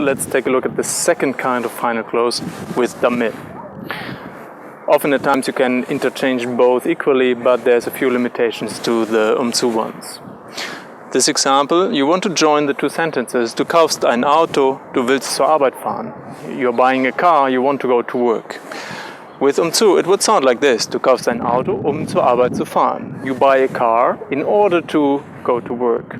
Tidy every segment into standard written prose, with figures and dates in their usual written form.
Let's take a look at the second kind of final clause with damit. Often at times you can interchange both equally, but there's a few limitations to the zu ones. This example, you want to join the two sentences. Du kaufst ein Auto, du willst zur Arbeit fahren. You're buying a car, you want to go to work. With zu, it would sound like this. Du kaufst ein Auto, zur Arbeit zu fahren. You buy a car in order to go to work.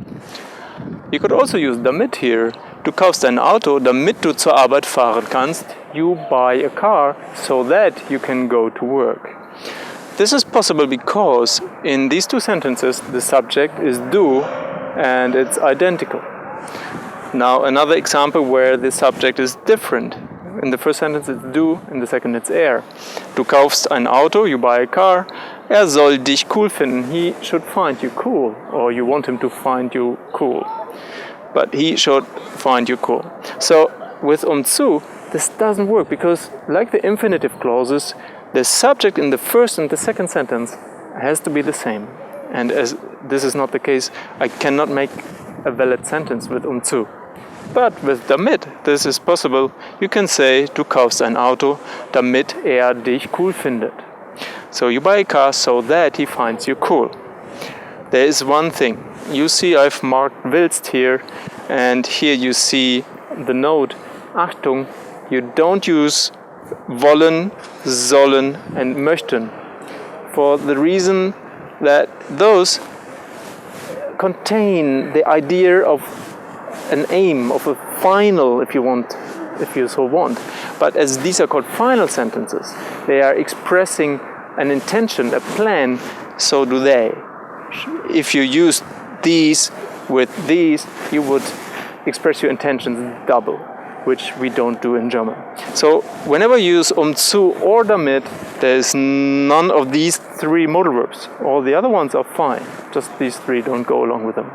You could also use damit here. Du kaufst ein Auto, damit du zur Arbeit fahren kannst. You buy a car so that you can go to work. This is possible because in these two sentences the subject is du and it's identical. Now another example where the subject is different. In the first sentence it's du, in the second it's er. Du kaufst ein Auto, you buy a car. Er soll dich cool finden. He should find you cool, or you want him to find you cool. But he should find you cool. So with zu, this doesn't work because, like the infinitive clauses, the subject in the first and the second sentence has to be the same. And as this is not the case, I cannot make a valid sentence with zu. But with damit, this is possible. You can say, du kaufst ein Auto, damit er dich cool findet. So you buy a car so that he finds you cool. There is one thing. You see I've marked willst here, and here you see the note. Achtung, you don't use wollen, sollen and möchten, for the reason that those contain the idea of an aim, of a final, if you so want. But as these are called final sentences, they are expressing an intention, a plan, so do they. If you use these with these, you would express your intentions double, which we don't do in German. So whenever you use zu or damit, there is none of these three modal verbs. All the other ones are fine, just these three don't go along with them.